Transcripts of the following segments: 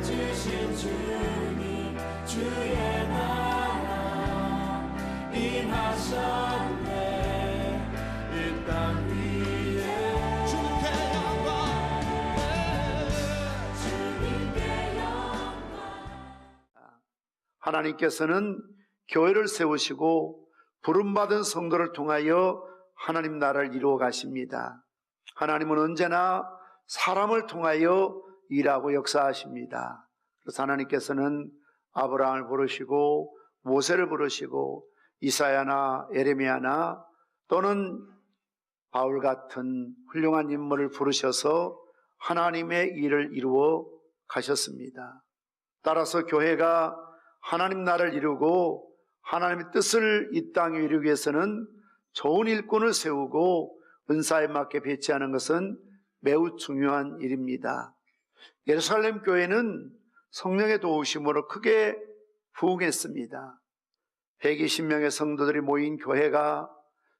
주신 주님 주의 나라 임하셨네. 이 땅 위에 주님께 영광. 하나님께서는 교회를 세우시고 부름받은 성도를 통하여 하나님 나라를 이루어 가십니다. 하나님은 언제나 사람을 통하여 일하고 역사하십니다. 그래서 하나님께서는 아브라함을 부르시고 모세를 부르시고 이사야나 예레미야나 또는 바울 같은 훌륭한 인물을 부르셔서 하나님의 일을 이루어 가셨습니다. 따라서 교회가 하나님 나라를 이루고 하나님의 뜻을 이 땅에 이루기 위해서는 좋은 일꾼을 세우고 은사에 맞게 배치하는 것은 매우 중요한 일입니다. 예루살렘 교회는 성령의 도우심으로 크게 부흥했습니다. 120명의 성도들이 모인 교회가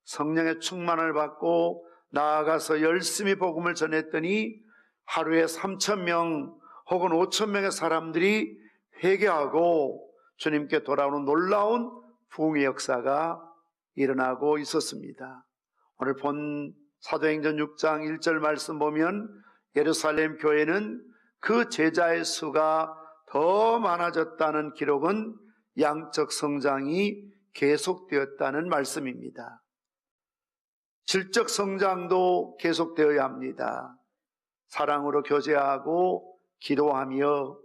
성령의 충만을 받고 나아가서 열심히 복음을 전했더니 하루에 3,000명 혹은 5,000명의 사람들이 회개하고 주님께 돌아오는 놀라운 부흥의 역사가 일어나고 있었습니다. 오늘 본 사도행전 6장 1절 말씀 보면 예루살렘 교회는 그 제자의 수가 더 많아졌다는 기록은 양적 성장이 계속되었다는 말씀입니다. 질적 성장도 계속되어야 합니다. 사랑으로 교제하고 기도하며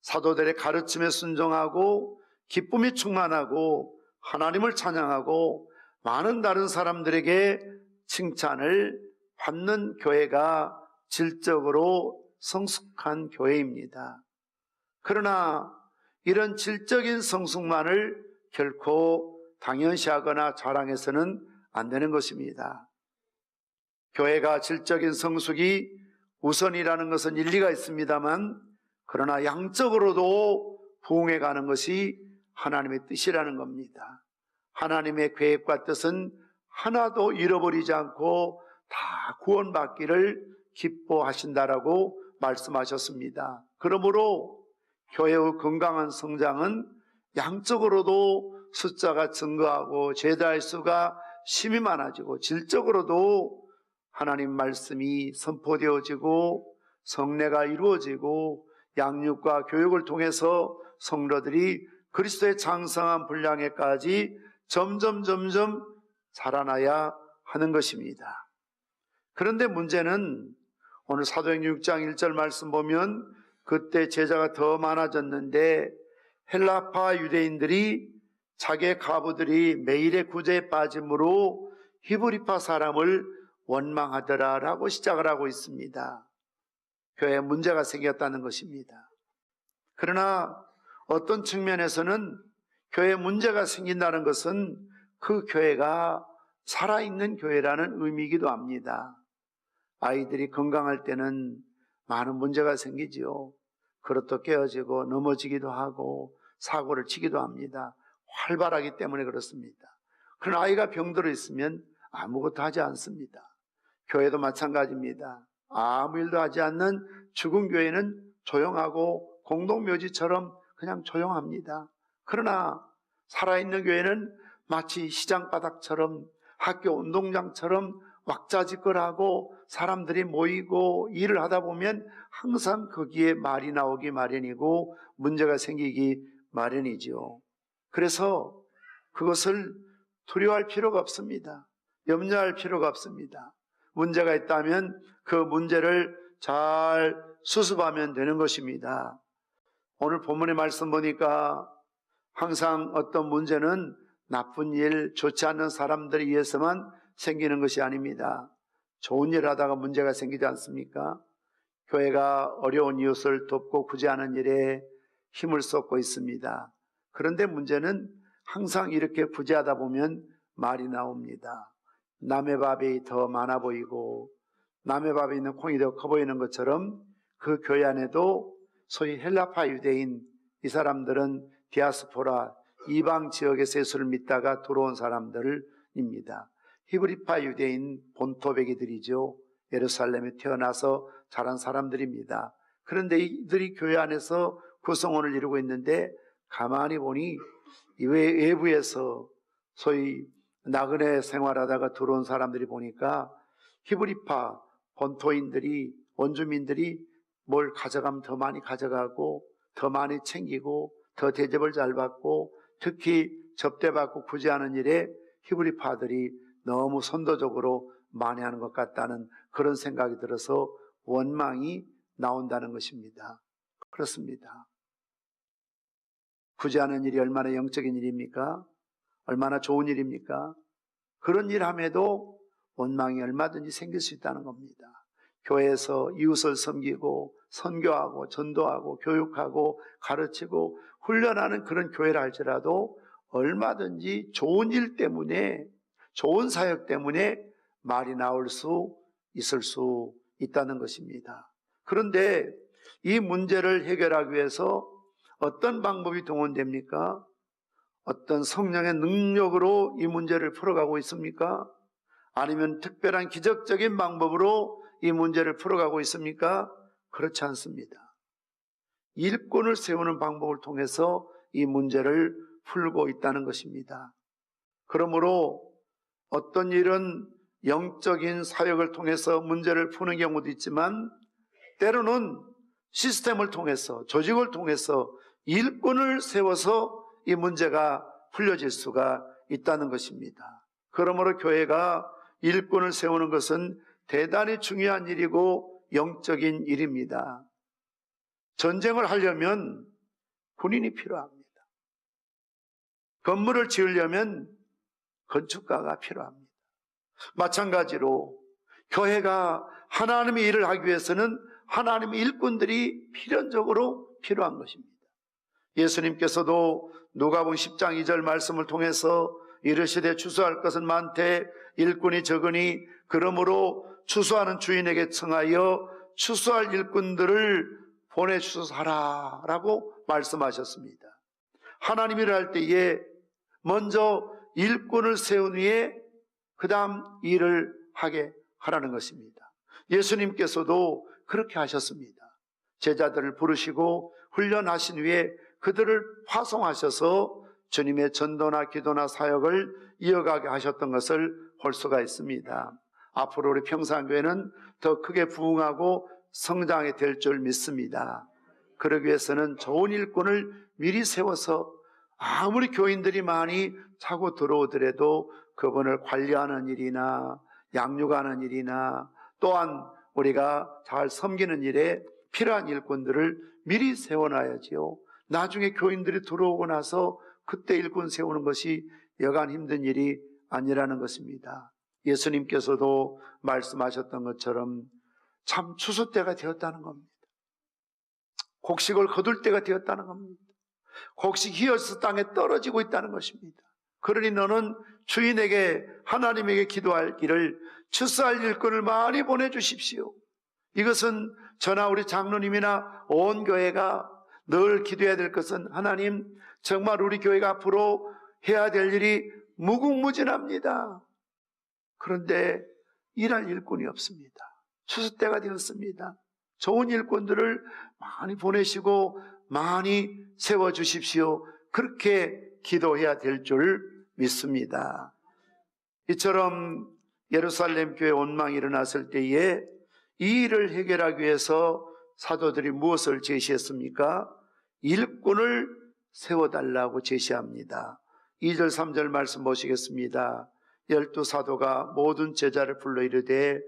사도들의 가르침에 순종하고 기쁨이 충만하고 하나님을 찬양하고 많은 다른 사람들에게 칭찬을 받는 교회가 질적으로 성숙한 교회입니다. 그러나 이런 질적인 성숙만을 결코 당연시하거나 자랑해서는 안 되는 것입니다. 교회가 질적인 성숙이 우선이라는 것은 일리가 있습니다만 그러나 양적으로도 부흥해 가는 것이 하나님의 뜻이라는 겁니다. 하나님의 계획과 뜻은 하나도 잃어버리지 않고 다 구원받기를 기뻐하신다라고 말씀하셨습니다. 그러므로 교회의 건강한 성장은 양적으로도 숫자가 증가하고 제자의 수가 심히 많아지고 질적으로도 하나님 말씀이 선포되어지고 성례가 이루어지고 양육과 교육을 통해서 성도들이 그리스도의 장성한 분량에까지 점점 자라나야 하는 것입니다. 그런데 문제는 오늘 사도행전 6장 1절 말씀 보면 그때 제자가 더 많아졌는데 헬라파 유대인들이 자기의 과부들이 매일의 구제에 빠짐으로 히브리파 사람을 원망하더라라고 시작을 하고 있습니다. 교회에 문제가 생겼다는 것입니다. 그러나 어떤 측면에서는 교회에 문제가 생긴다는 것은 그 교회가 살아있는 교회라는 의미이기도 합니다. 아이들이 건강할 때는 많은 문제가 생기지요. 그릇도 깨어지고 넘어지기도 하고 사고를 치기도 합니다. 활발하기 때문에 그렇습니다. 그러나 아이가 병들어 있으면 아무것도 하지 않습니다. 교회도 마찬가지입니다. 아무 일도 하지 않는 죽은 교회는 조용하고 공동묘지처럼 그냥 조용합니다. 그러나 살아있는 교회는 마치 시장바닥처럼 학교 운동장처럼 왁자지껄하고 사람들이 모이고 일을 하다 보면 항상 거기에 말이 나오기 마련이고 문제가 생기기 마련이지요. 그래서 그것을 두려워할 필요가 없습니다. 염려할 필요가 없습니다. 문제가 있다면 그 문제를 잘 수습하면 되는 것입니다. 오늘 본문의 말씀 보니까 항상 어떤 문제는 나쁜 일, 좋지 않는 사람들에 의해서만 생기는 것이 아닙니다. 좋은 일 하다가 문제가 생기지 않습니까? 교회가 어려운 이웃을 돕고 구제하는 일에 힘을 쏟고 있습니다. 그런데 문제는 항상 이렇게 구제하다 보면 말이 나옵니다. 남의 밥이 더 많아 보이고 남의 밥에 있는 콩이 더 커 보이는 것처럼 그 교회 안에도 소위 헬라파 유대인, 이 사람들은 디아스포라, 이방 지역에서 예수를 믿다가 들어온 사람들입니다. 히브리파 유대인 본토배기들이죠. 예루살렘에 태어나서 자란 사람들입니다. 그런데 이들이 교회 안에서 구성원을 이루고 있는데 가만히 보니 이 외부에서 소위 나그네 생활하다가 들어온 사람들이 보니까 히브리파 본토인들이, 원주민들이 뭘 가져가면 더 많이 가져가고 더 많이 챙기고 더 대접을 잘 받고 특히 접대받고 구제하는 일에 히브리파들이 너무 선도적으로 많이 하는 것 같다는 그런 생각이 들어서 원망이 나온다는 것입니다. 그렇습니다. 구제하는 일이 얼마나 영적인 일입니까? 얼마나 좋은 일입니까? 그런 일 함에도 원망이 얼마든지 생길 수 있다는 겁니다. 교회에서 이웃을 섬기고 선교하고 전도하고 교육하고 가르치고 훈련하는 그런 교회라 할지라도 얼마든지 좋은 일 때문에, 좋은 사역 때문에 말이 나올 수 있을 수 있다는 것입니다. 그런데 이 문제를 해결하기 위해서 어떤 방법이 동원됩니까? 어떤 성령의 능력으로 이 문제를 풀어가고 있습니까? 아니면 특별한 기적적인 방법으로 이 문제를 풀어가고 있습니까? 그렇지 않습니다. 일꾼을 세우는 방법을 통해서 이 문제를 풀고 있다는 것입니다. 그러므로 어떤 일은 영적인 사역을 통해서 문제를 푸는 경우도 있지만 때로는 시스템을 통해서, 조직을 통해서 일꾼을 세워서 이 문제가 풀려질 수가 있다는 것입니다. 그러므로 교회가 일꾼을 세우는 것은 대단히 중요한 일이고 영적인 일입니다. 전쟁을 하려면 군인이 필요합니다. 건물을 지으려면 건축가가 필요합니다. 마찬가지로 교회가 하나님의 일을 하기 위해서는 하나님의 일꾼들이 필연적으로 필요한 것입니다. 예수님께서도 누가복음 10장 2절 말씀을 통해서 이르시되 추수할 것은 많되 일꾼이 적으니 그러므로 추수하는 주인에게 청하여 추수할 일꾼들을 보내주소서 라고 말씀하셨습니다. 하나님 일을 할 때에 먼저 일꾼을 세운 후에 그 다음 일을 하게 하라는 것입니다. 예수님께서도 그렇게 하셨습니다. 제자들을 부르시고 훈련하신 후에 그들을 파송하셔서 주님의 전도나 기도나 사역을 이어가게 하셨던 것을 볼 수가 있습니다. 앞으로 우리 평산교회는 더 크게 부흥하고 성장이 될 줄 믿습니다. 그러기 위해서는 좋은 일꾼을 미리 세워서 아무리 교인들이 많이 차고 들어오더라도 그분을 관리하는 일이나 양육하는 일이나 또한 우리가 잘 섬기는 일에 필요한 일꾼들을 미리 세워놔야지요. 나중에 교인들이 들어오고 나서 그때 일꾼 세우는 것이 여간 힘든 일이 아니라는 것입니다. 예수님께서도 말씀하셨던 것처럼 참 추수 때가 되었다는 겁니다. 곡식을 거둘 때가 되었다는 겁니다. 곡식이 휘어서 땅에 떨어지고 있다는 것입니다. 그러니 너는 주인에게 하나님에게 기도할 길을 추수할 일꾼을 많이 보내주십시오. 이것은 저나 우리 장로님이나 온 교회가 늘 기도해야 될 것은 하나님 정말 우리 교회가 앞으로 해야 될 일이 무궁무진합니다. 그런데 일할 일꾼이 없습니다. 추수 때가 되었습니다. 좋은 일꾼들을 많이 보내시고 많이 세워주십시오. 그렇게 기도해야 될 줄 믿습니다. 이처럼 예루살렘 교회 원망이 일어났을 때에 이 일을 해결하기 위해서 사도들이 무엇을 제시했습니까? 일꾼을 세워달라고 제시합니다. 2절 3절 말씀 보시겠습니다. 12사도가 모든 제자를 불러 이르되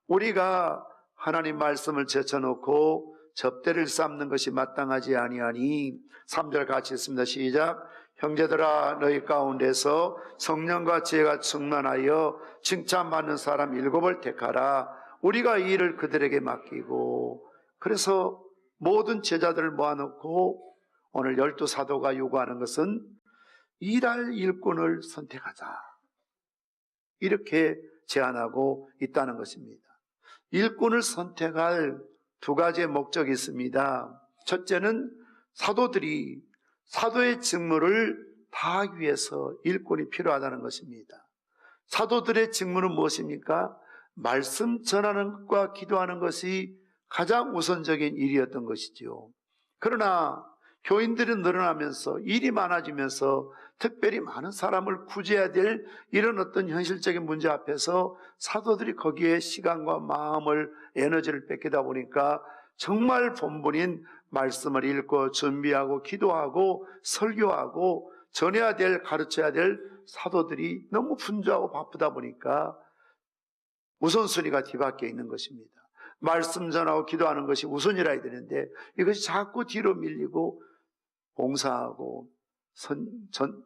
우리가 하나님 말씀을 제쳐놓고 접대를 쌓는 것이 마땅하지 아니하니 3절 같이 했습니다. 시작. 형제들아 너희 가운데서 성령과 지혜가 충만하여 칭찬받는 사람 7을 택하라. 우리가 이 일을 그들에게 맡기고. 그래서 모든 제자들을 모아놓고 오늘 12사도가 요구하는 것은 일할 일꾼을 선택하자. 이렇게 제안하고 있다는 것입니다. 일꾼을 선택할 두 가지의 목적이 있습니다. 첫째는 사도들이 사도의 직무를 다하기 위해서 일꾼이 필요하다는 것입니다. 사도들의 직무는 무엇입니까? 말씀 전하는 것과 기도하는 것이 가장 우선적인 일이었던 것이지요. 그러나 교인들이 늘어나면서 일이 많아지면서 특별히 많은 사람을 구제해야 될 이런 어떤 현실적인 문제 앞에서 사도들이 거기에 시간과 마음을, 에너지를 뺏기다 보니까 정말 본분인 말씀을 읽고 준비하고 기도하고 설교하고 전해야 될, 가르쳐야 될 사도들이 너무 분주하고 바쁘다 보니까 우선순위가 뒤바뀌어 있는 것입니다. 말씀 전하고 기도하는 것이 우선이라 해야 되는데 이것이 자꾸 뒤로 밀리고 봉사하고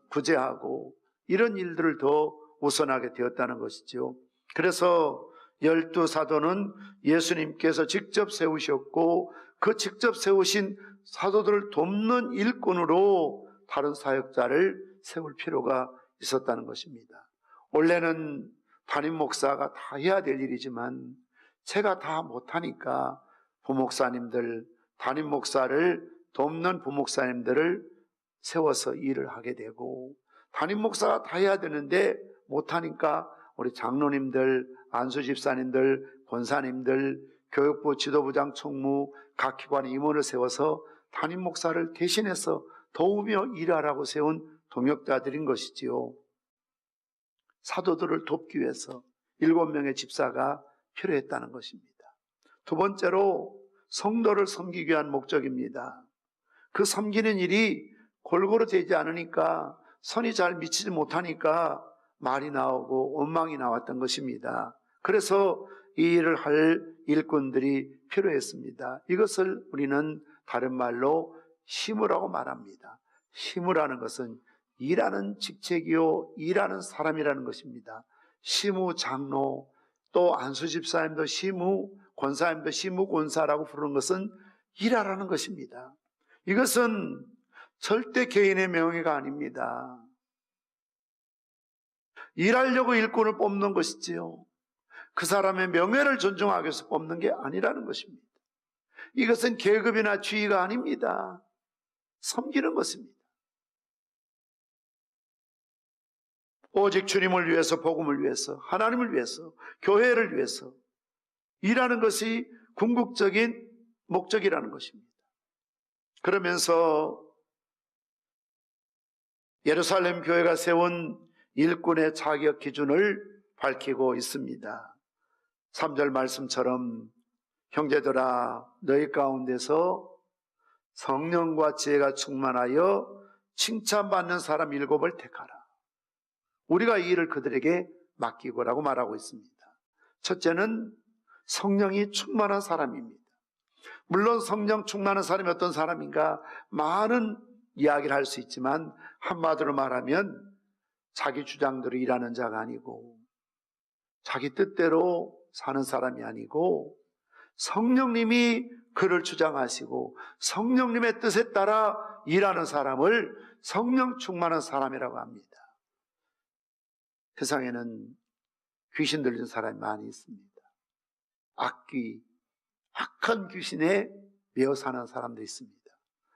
구제하고 이런 일들을 더 우선하게 되었다는 것이죠. 그래서 12사도는 예수님께서 직접 세우셨고 그 직접 세우신 사도들을 돕는 일꾼으로 다른 사역자를 세울 필요가 있었다는 것입니다. 원래는 담임 목사가 다 해야 될 일이지만 제가 다 못하니까 부목사님들, 담임 목사를 돕는 부목사님들을 세워서 일을 하게 되고, 담임 목사가 다 해야 되는데 못하니까 우리 장로님들, 안수집사님들, 권사님들, 교육부 지도부장, 총무, 각 기관 임원을 세워서 담임 목사를 대신해서 도우며 일하라고 세운 동역자들인 것이지요. 사도들을 돕기 위해서 7명의 집사가 필요했다는 것입니다. 두 번째로 성도를 섬기기 위한 목적입니다. 그 섬기는 일이 골고루 되지 않으니까, 선이 잘 미치지 못하니까 말이 나오고 원망이 나왔던 것입니다. 그래서 이 일을 할 일꾼들이 필요했습니다. 이것을 우리는 다른 말로 시무라고 말합니다. 시무라는 것은 일하는 직책이요, 일하는 사람이라는 것입니다. 시무 장로, 또 안수집사님도 시무, 권사님도 시무 권사라고 부르는 것은 일하라는 것입니다. 이것은 절대 개인의 명예가 아닙니다. 일하려고 일꾼을 뽑는 것이지요. 그 사람의 명예를 존중하기 위해서 뽑는 게 아니라는 것입니다. 이것은 계급이나 지위가 아닙니다. 섬기는 것입니다. 오직 주님을 위해서, 복음을 위해서, 하나님을 위해서, 교회를 위해서 일하는 것이 궁극적인 목적이라는 것입니다. 그러면서 예루살렘 교회가 세운 일꾼의 자격 기준을 밝히고 있습니다. 3절 말씀처럼 형제들아 너희 가운데서 성령과 지혜가 충만하여 칭찬받는 사람 7을 택하라. 우리가 이 일을 그들에게 맡기고라고 말하고 있습니다. 첫째는 성령이 충만한 사람입니다. 물론 성령 충만한 사람이 어떤 사람인가 많은 이야기를 할 수 있지만 한마디로 말하면 자기 주장대로 일하는 자가 아니고 자기 뜻대로 사는 사람이 아니고 성령님이 그를 주장하시고 성령님의 뜻에 따라 일하는 사람을 성령 충만한 사람이라고 합니다. 세상에는 귀신 들린 사람이 많이 있습니다. 악귀, 악한 귀신에 매어 사는 사람도 있습니다.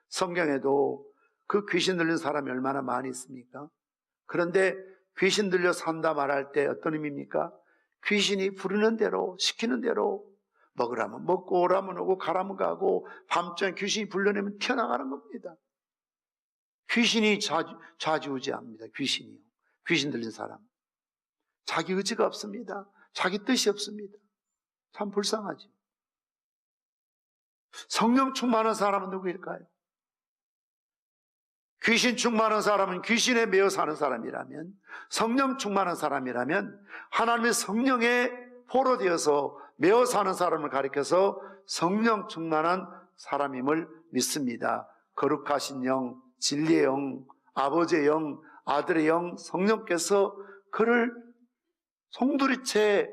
성경에도 그 귀신 들린 사람이 얼마나 많이 있습니까? 그런데 귀신 들려 산다 말할 때 어떤 의미입니까? 귀신이 부르는 대로, 시키는 대로 먹으라면 먹고 오라면 오고 가라면 가고 밤중에 귀신이 불러내면 튀어나가는 겁니다. 귀신이 좌지우지합니다. 귀신이요. 귀신 들린 사람. 자기 의지가 없습니다. 자기 뜻이 없습니다. 참 불쌍하죠. 성령 충만한 사람은 누구일까요? 귀신 충만한 사람은 귀신에 매여 사는 사람이라면, 성령 충만한 사람이라면 하나님의 성령에 포로되어서 매어 사는 사람을 가리켜서 성령 충만한 사람임을 믿습니다. 거룩하신 영, 진리의 영, 아버지의 영, 아들의 영, 성령께서 그를 송두리째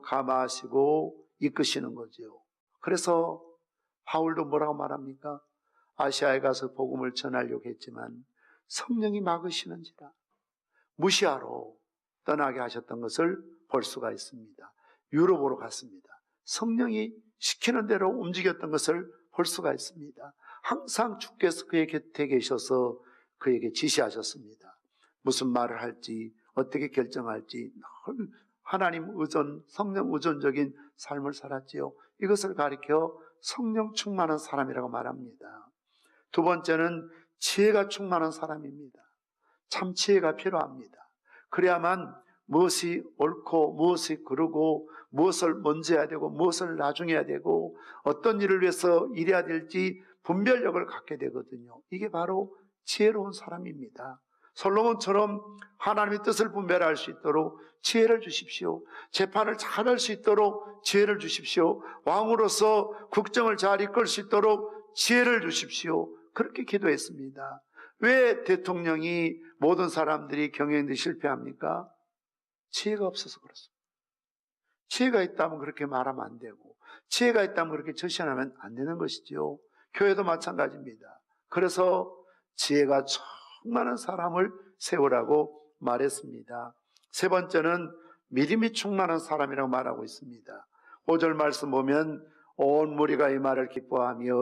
감화하시고 이끄시는 거죠. 그래서 바울도 뭐라고 말합니까? 아시아에 가서 복음을 전하려고 했지만 성령이 막으시는지라 무시하러 떠나게 하셨던 것을 볼 수가 있습니다. 유럽으로 갔습니다. 성령이 시키는 대로 움직였던 것을 볼 수가 있습니다. 항상 주께서 그의 곁에 계셔서 그에게 지시하셨습니다. 무슨 말을 할지, 어떻게 결정할지 늘 하나님 의존, 성령 의존적인 삶을 살았지요. 이것을 가리켜 성령 충만한 사람이라고 말합니다. 두 번째는 지혜가 충만한 사람입니다. 참 지혜가 필요합니다. 그래야만 무엇이 옳고 무엇이 그르고 무엇을 먼저 해야 되고 무엇을 나중에 해야 되고 어떤 일을 위해서 일해야 될지 분별력을 갖게 되거든요. 이게 바로 지혜로운 사람입니다. 솔로몬처럼 하나님의 뜻을 분별할 수 있도록 지혜를 주십시오. 재판을 잘할 수 있도록 지혜를 주십시오. 왕으로서 국정을 잘 이끌 수 있도록 지혜를 주십시오. 그렇게 기도했습니다. 왜 대통령이 모든 사람들이 경영인들이 실패합니까? 지혜가 없어서 그렇습니다. 지혜가 있다면 그렇게 말하면 안 되고 지혜가 있다면 그렇게 저시하면 안 되는 것이지요. 교회도 마찬가지입니다. 그래서 지혜가 충만한 사람을 세우라고 말했습니다. 세 번째는 믿음이 충만한 사람이라고 말하고 있습니다. 5절 말씀 보면 온 무리가 이 말을 기뻐하며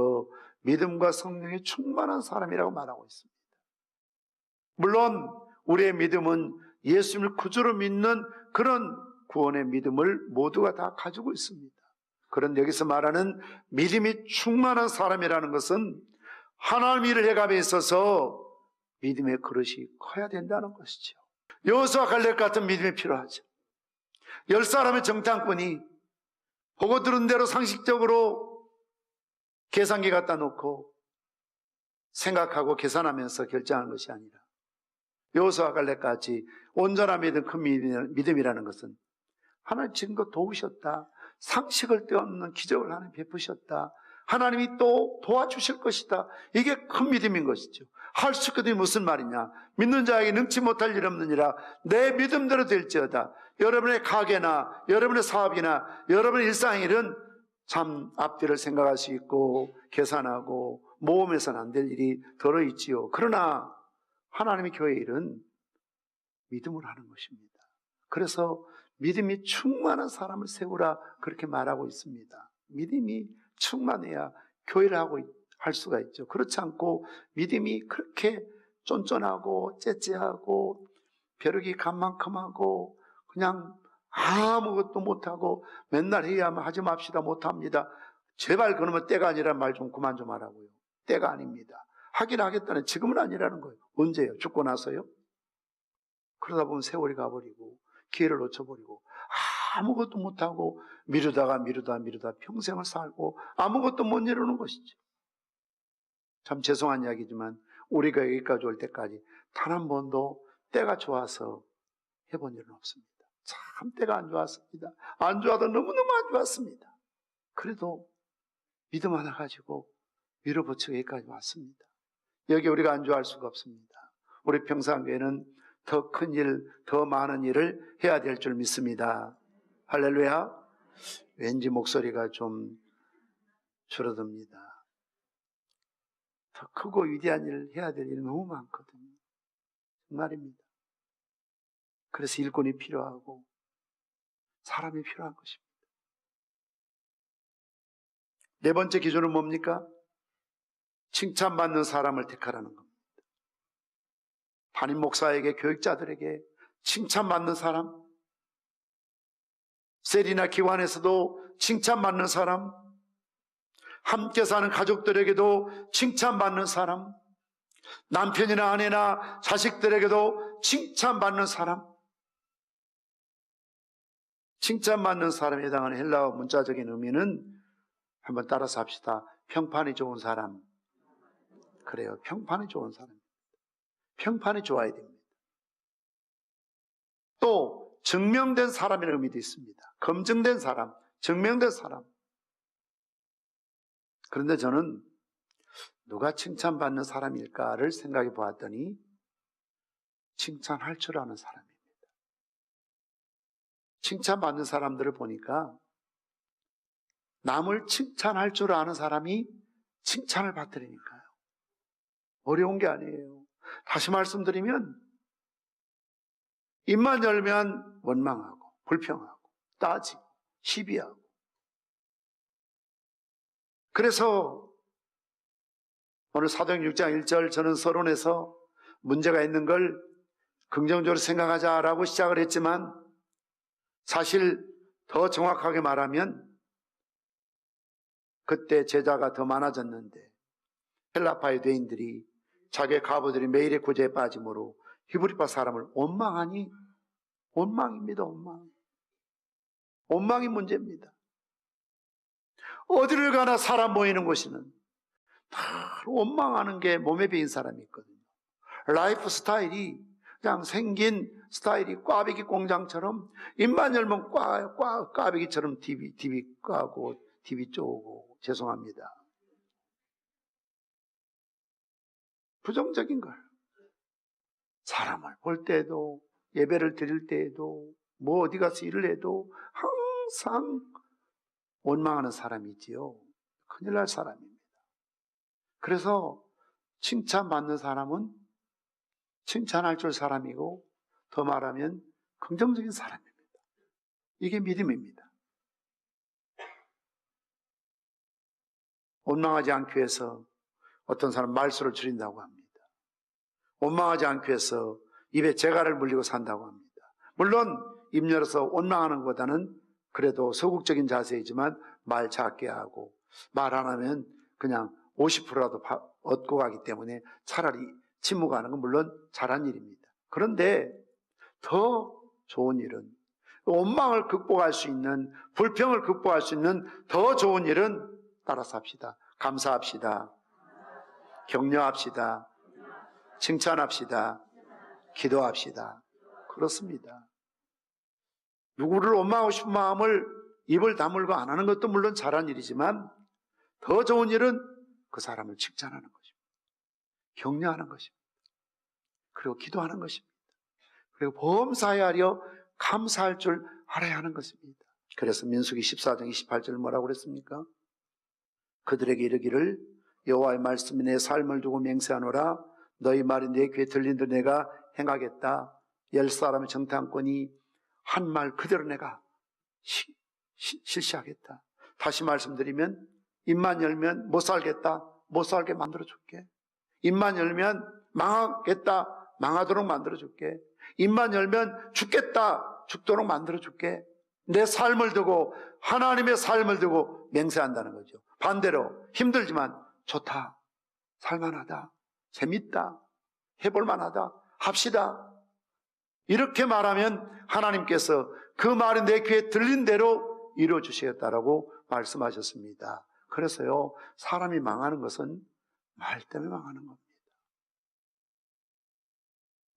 믿음과 성령이 충만한 사람이라고 말하고 있습니다. 물론 우리의 믿음은 예수님을 구주로 믿는 그런 구원의 믿음을 모두가 다 가지고 있습니다. 그런데 여기서 말하는 믿음이 충만한 사람이라는 것은 하나님 일을 해감에 있어서 믿음의 그릇이 커야 된다는 것이죠. 여호수아 갈렙 같은 믿음이 필요하죠. 10사람의 정탐꾼이 보고 들은 대로 상식적으로 계산기 갖다 놓고 생각하고 계산하면서 결정하는 것이 아니라 여호수아 갈렙같이 온전한 믿음, 큰 믿음이라는 것은 하나님 지금껏 도우셨다. 상식을 뛰어넘는 기적을 하나님 베푸셨다. 하나님이 또 도와주실 것이다. 이게 큰 믿음인 것이죠. 할 수 있거든요. 무슨 말이냐? 믿는 자에게 능치 못할 일 없느니라. 내 믿음대로 될지어다. 여러분의 가게나 여러분의 사업이나 여러분의 일상의 일은 참 앞뒤를 생각할 수 있고 계산하고 모험해서는 안 될 일이 들어있지요. 그러나 하나님의 교회 일은 믿음으로 하는 것입니다. 그래서 믿음이 충만한 사람을 세우라 그렇게 말하고 있습니다. 믿음이 충만해야 교회를 할 수가 있죠. 그렇지 않고 믿음이 그렇게 쫀쫀하고 째째하고 벼룩이 간만큼하고 그냥 아무것도 못하고 맨날 해야 하면 하지 맙시다 못합니다. 제발 그러면 때가 아니라는 말 좀 그만 좀 하라고요. 때가 아닙니다. 하긴 하겠다는 지금은 아니라는 거예요. 언제요? 죽고 나서요? 그러다 보면 세월이 가버리고 기회를 놓쳐버리고 아무것도 못하고 미루다 평생을 살고 아무것도 못 이루는 것이죠. 참 죄송한 이야기지만 우리가 여기까지 올 때까지 단 한 번도 때가 좋아서 해본 일은 없습니다. 참 때가 안 좋았습니다. 안 좋아도 너무너무 안 좋았습니다. 그래도 믿음 하나 가지고 밀어붙이고 여기까지 왔습니다. 여기 우리가 안 좋아할 수가 없습니다. 우리 평상교회는 더 큰 일, 더 많은 일을 해야 될 줄 믿습니다. 할렐루야. 왠지 목소리가 좀 줄어듭니다. 더 크고 위대한 일을 해야 될 일이 너무 많거든요. 정말입니다. 그래서 일꾼이 필요하고 사람이 필요한 것입니다. 네 번째 기준은 뭡니까? 칭찬받는 사람을 택하라는 겁니다. 담임 목사에게, 교육자들에게 칭찬받는 사람, 셀이나 기관에서도 칭찬받는 사람, 함께 사는 가족들에게도 칭찬받는 사람, 남편이나 아내나 자식들에게도 칭찬받는 사람, 칭찬받는 사람에 해당하는 헬라어 문자적인 의미는 한번 따라서 합시다. 평판이 좋은 사람. 그래요. 평판이 좋은 사람. 평판이 좋아야 됩니다. 또 증명된 사람이라는 의미도 있습니다. 검증된 사람, 증명된 사람. 그런데 저는 누가 칭찬받는 사람일까를 생각해 보았더니 칭찬할 줄 아는 사람입니다. 칭찬받는 사람들을 보니까 남을 칭찬할 줄 아는 사람이 칭찬을 받으려니까요. 어려운 게 아니에요. 다시 말씀드리면 입만 열면 원망하고 불평하고 따지고 시비하고, 그래서 오늘 사도행전 6장 1절 저는 서론에서 문제가 있는 걸 긍정적으로 생각하자라고 시작을 했지만 사실 더 정확하게 말하면 그때 제자가 더 많아졌는데 헬라파 유대인들이 자기의 과부들이 매일의 구제에 빠짐으로 히브리파 사람을 원망하니 원망입니다. 원망이 문제입니다. 어디를 가나 사람 모이는 곳에는 다 원망하는 게 몸에 배인 사람이 있거든요. 라이프 스타일이 그냥 생긴 스타일이 꽈배기 공장처럼 입만 열면 꽈배기처럼 TV 까고 TV 쪼고 죄송합니다. 부정적인 걸 사람을 볼 때도 예배를 드릴 때에도 뭐 어디 가서 일을 해도 항상 원망하는 사람이 있지요. 큰일 날 사람입니다. 그래서 칭찬받는 사람은 칭찬할 줄 사람이고 더 말하면 긍정적인 사람입니다. 이게 믿음입니다. 원망하지 않기 위해서 어떤 사람 말수를 줄인다고 합니다. 원망하지 않기 위해서 입에 재갈을 물리고 산다고 합니다. 물론 입 열어서 원망하는 것보다는 그래도 소극적인 자세이지만 말 작게 하고 말 안 하면 그냥 50%라도 얻고 가기 때문에 차라리 침묵하는 건 물론 잘한 일입니다. 그런데 더 좋은 일은 원망을 극복할 수 있는 불평을 극복할 수 있는 더 좋은 일은 따라서 합시다. 감사합시다. 격려합시다. 칭찬합시다. 기도합시다. 그렇습니다. 누구를 원망하고 싶은 마음을 입을 다물고 안 하는 것도 물론 잘한 일이지만 더 좋은 일은 그 사람을 칭찬하는 것입니다. 격려하는 것입니다. 그리고 기도하는 것입니다. 그리고 범사에하려 감사할 줄 알아야 하는 것입니다. 그래서 민수기 14장 28절 뭐라고 그랬습니까? 그들에게 이르기를 여호와의 말씀이 내 삶을 두고 맹세하노라. 너희 말이 내 귀에 들린들 내가 행하겠다. 10사람의 정탐꾼이 한 말 그대로 내가 실시하겠다. 다시 말씀드리면 입만 열면 못 살겠다. 못 살게 만들어줄게. 입만 열면 망하겠다. 망하도록 만들어줄게. 입만 열면 죽겠다. 죽도록 만들어줄게. 내 삶을 두고 하나님의 삶을 두고 맹세한다는 거죠. 반대로 힘들지만 좋다. 살만하다. 재밌다. 해볼만하다. 합시다. 이렇게 말하면 하나님께서 그 말이 내 귀에 들린 대로 이루어주시겠다라고 말씀하셨습니다. 그래서요, 사람이 망하는 것은 말 때문에 망하는 겁니다.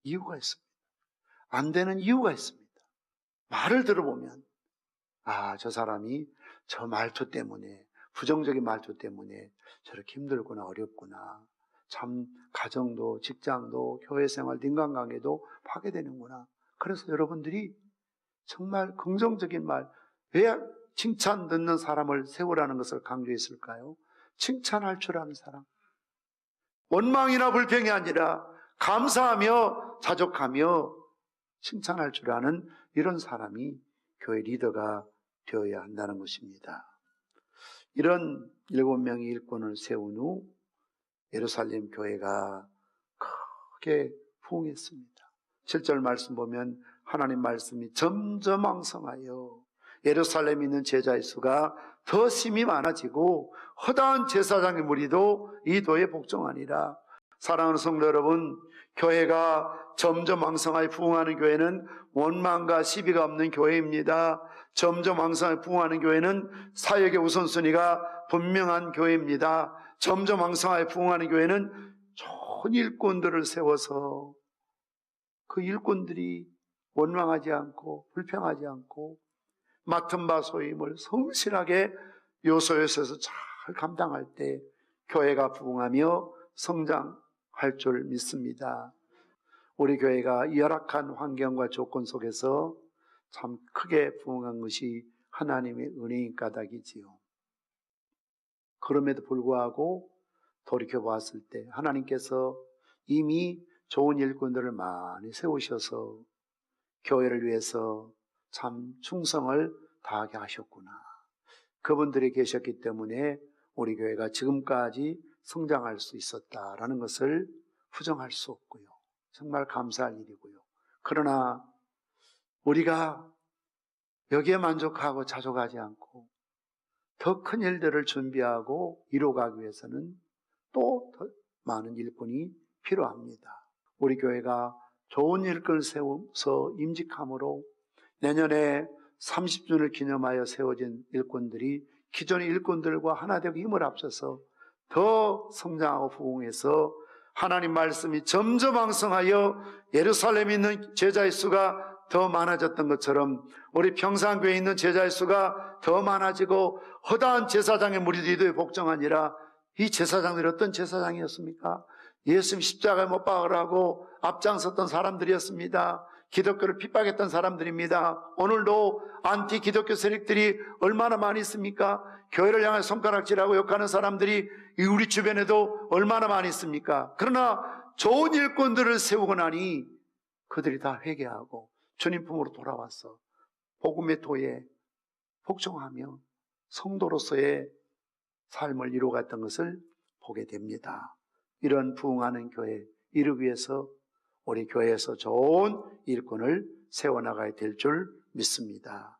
이유가 있습니다. 안 되는 이유가 있습니다. 말을 들어보면 저 사람이 저 말투 때문에, 부정적인 말투 때문에 저렇게 힘들구나, 어렵구나. 참 가정도 직장도 교회생활 인간관계도 파괴되는구나. 그래서 여러분들이 정말 긍정적인 말, 왜 칭찬 듣는 사람을 세우라는 것을 강조했을까요? 칭찬할 줄 아는 사람, 원망이나 불평이 아니라 감사하며 자족하며 칭찬할 줄 아는 이런 사람이 교회 리더가 되어야 한다는 것입니다. 이런 7명의 일꾼을 세운 후 예루살렘 교회가 크게 부흥했습니다. 7절 말씀 보면 하나님 말씀이 점점 왕성하여 예루살렘에 있는 제자의 수가 더 심히 많아지고 허다한 제사장의 무리도 이 도에 복종하니라. 사랑하는 성도 여러분, 교회가 점점 왕성하게 부흥하는 교회는 원망과 시비가 없는 교회입니다. 점점 왕성하게 부흥하는 교회는 사역의 우선순위가 분명한 교회입니다. 점점 왕성하게 부흥하는 교회는 좋은 일꾼들을 세워서 그 일꾼들이 원망하지 않고 불평하지 않고 맡은 바 소임을 성실하게 요소요소에서 잘 감당할 때 교회가 부흥하며 성장할 줄 믿습니다. 우리 교회가 열악한 환경과 조건 속에서 참 크게 부흥한 것이 하나님의 은혜인 까닭이지요. 그럼에도 불구하고 돌이켜보았을 때 하나님께서 이미 좋은 일꾼들을 많이 세우셔서 교회를 위해서 참 충성을 다하게 하셨구나. 그분들이 계셨기 때문에 우리 교회가 지금까지 성장할 수 있었다라는 것을 부정할 수 없고요. 정말 감사할 일이고요. 그러나 우리가 여기에 만족하고 자족하지 않고 더 큰 일들을 준비하고 이루어가기 위해서는 또 더 많은 일꾼이 필요합니다. 우리 교회가 좋은 일꾼을 세워서 임직함으로 내년에 30주년을 기념하여 세워진 일꾼들이 기존의 일꾼들과 하나 되고 힘을 합쳐서 더 성장하고 부흥해서 하나님 말씀이 점점 왕성하여 예루살렘에 있는 제자의 수가 더 많아졌던 것처럼 우리 평산교회에 있는 제자의 수가 더 많아지고 허다한 제사장의 무리들이 복종하니라. 이 제사장들이 어떤 제사장이었습니까? 예수님 십자가에 못 박으라고 앞장섰던 사람들이었습니다. 기독교를 핍박했던 사람들입니다. 오늘도 안티 기독교 세력들이 얼마나 많이 있습니까? 교회를 향해 손가락질하고 욕하는 사람들이 우리 주변에도 얼마나 많이 있습니까? 그러나 좋은 일꾼들을 세우고 나니 그들이 다 회개하고 주님 품으로 돌아와서 복음의 도에 복종하며 성도로서의 삶을 이루어갔던 것을 보게 됩니다. 이런 부흥하는 교회 이루기 위해서 우리 교회에서 좋은 일꾼을 세워나가야 될 줄 믿습니다.